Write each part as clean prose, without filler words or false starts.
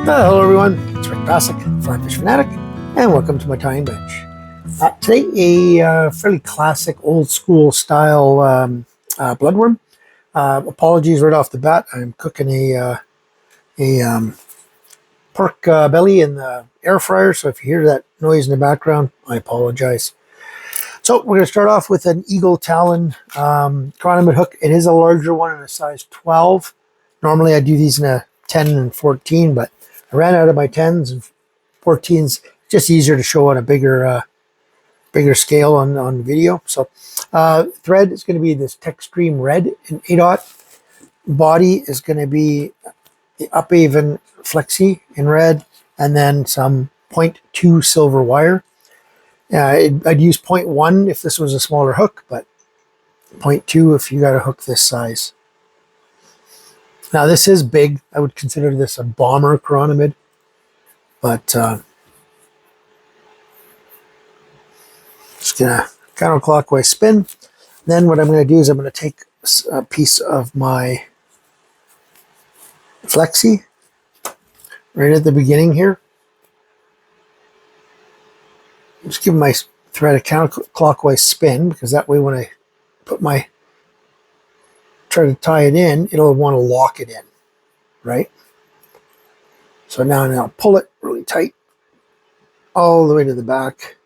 Hello everyone, it's Rick Passek, FlyFish Fanatic, and welcome to my tying bench. Today a fairly classic old school style bloodworm. Apologies right off the bat, I'm cooking a pork belly in the air fryer, so if you hear that noise in the background, I apologize. So we're going to start off with an Eagle Talon Chironomid hook. It is a larger one in a size 12. Normally I do these in a 10 and 14, but I ran out of my 10s and 14s. Just easier to show on a bigger scale on video. So thread is going to be this Techstream Red in 8/0. Body is going to be the Upaven Flexi in red, and then some 0.2 silver wire. I'd use 0.1 if this was a smaller hook, but 0.2 if you got a hook this size. Now this is big. I would consider this a bomber Chironomid, but just gonna counterclockwise spin. Then what I'm going to do is I'm going to take a piece of my Flexi right at the beginning here. Just give my thread a counterclockwise spin, because that way when I try to tie it in, it'll want to lock it in, right? So now I'll pull it really tight all the way to the back.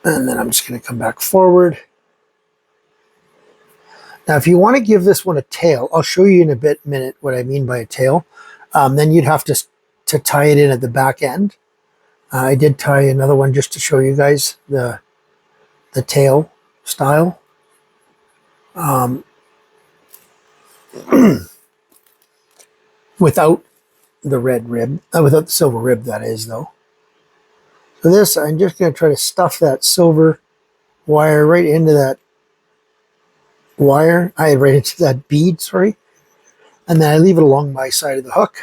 And then I'm just going to come back forward. Now, if you want to give this one a tail, I'll show you in a minute what I mean by a tail. Then you'd have to tie it in at the back end. I did tie another one just to show you guys the tail style. Without the red rib, without the silver rib, that is, though. So this, I'm just going to try to stuff that silver wire right into that right into that bead, sorry. And then I leave it along my side of the hook.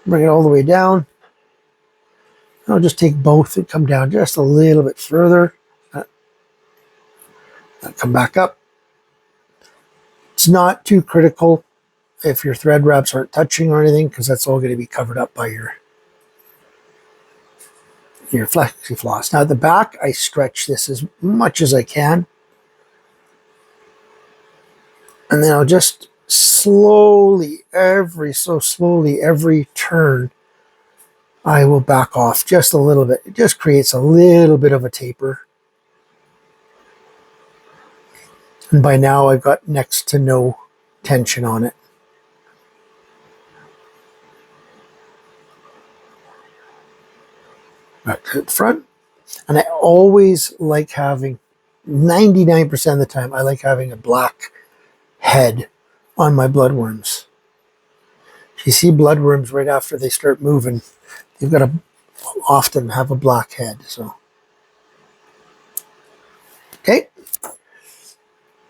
Bring it all the way down. I'll just take both and come down just a little bit further. Come back up. It's not too critical if your thread wraps aren't touching or anything, because that's all going to be covered up by your flexi floss. Now at the back, I stretch this as much as I can. And then I'll just slowly, every turn, I will back off just a little bit. It just creates a little bit of a taper. And by now I've got next to no tension on it. Back to the front. And I always like having, 99% of the time, I like having a black head on my bloodworms. You see bloodworms right after they start moving, they've got to often have a black head. So, okay.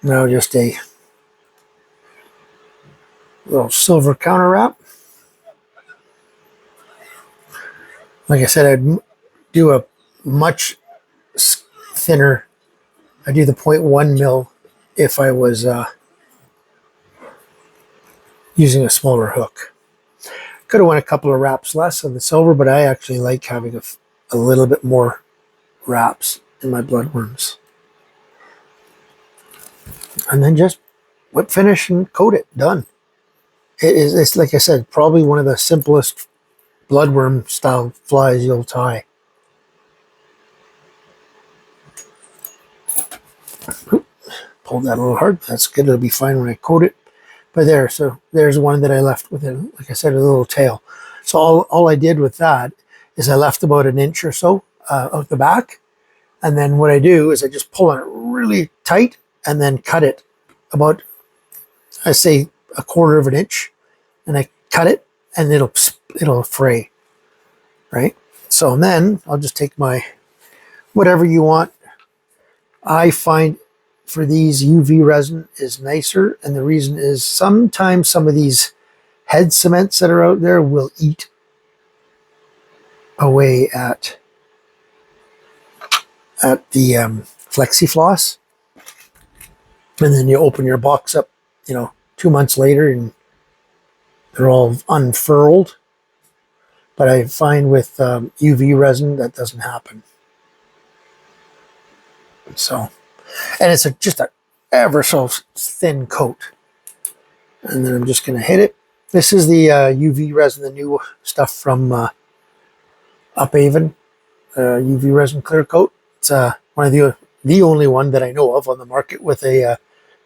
Now just a little silver counter wrap. Like I said, I'd do a much thinner. I do the 0.1 mil if I was using a smaller hook. Could have went a couple of wraps less on the silver, but I actually like having a little bit more wraps in my bloodworms. And then just whip finish and coat it. Done. It's like I said, probably one of the simplest bloodworm style flies you'll tie. Pulled that a little hard. That's good. It'll be fine when I coat it. But there, so there's one that I left with, like I said, a little tail. So all I did with that is I left about an inch or so out the back. And then what I do is I just pull on it really tight and then cut it about, I say, 1/4 of an inch. And I cut it and it'll fray, right? So then I'll just take my, whatever you want. I find for these UV resin is nicer, and the reason is sometimes some of these head cements that are out there will eat away at the flexi floss, and then you open your box up, you know, 2 months later and they're all unfurled. But I find with UV resin that doesn't happen. So, and it's just a ever so thin coat. And then I'm just going to hit it. This is the UV resin, the new stuff from Uphaven, UV resin clear coat. It's one of the only one that I know of on the market with a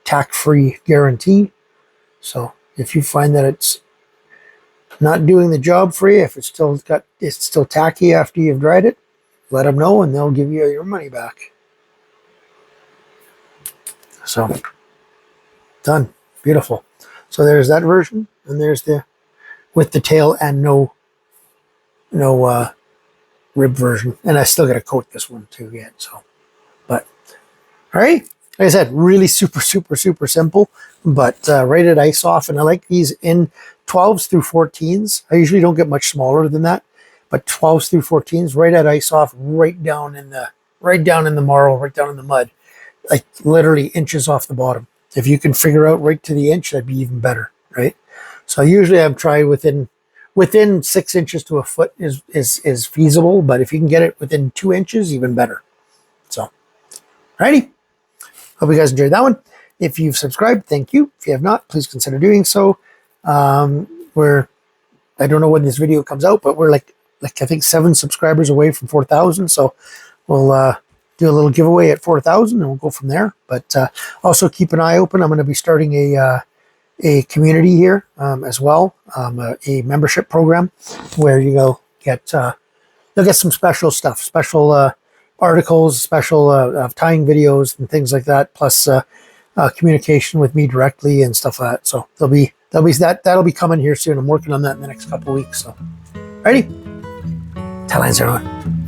tack-free guarantee. So if you find that it's not doing the job for you, if it's still tacky after you've dried it, let them know and they'll give you your money back. So done. Beautiful. So there's that version, and there's the with the tail and no rib version. And I still got to coat this one too yet. So, but all right. Like I said, really super simple, but right at ice off. And I like these in 12s through 14s. I usually don't get much smaller than that, but 12s through 14s, right at ice off, right down in the marl, right down in the mud, like literally inches off the bottom. If you can figure out right to the inch, that'd be even better, right? So usually I've tried within 6 inches to a foot is feasible, but if you can get it within 2 inches, even better. So, alrighty. Hope you guys enjoyed that one. If you've subscribed, thank you. If you have not, please consider doing so. I don't know when this video comes out, but we're like I think 7 subscribers away from 4,000. So we'll do a little giveaway at 4,000 and we'll go from there. But also keep an eye open. I'm going to be starting a community here as well, a membership program where you'll get some special stuff, special articles, special tying videos and things like that, plus communication with me directly and stuff like that. So that'll be coming here soon. I'm working on that in the next couple of weeks. So, alrighty, Talon's everyone.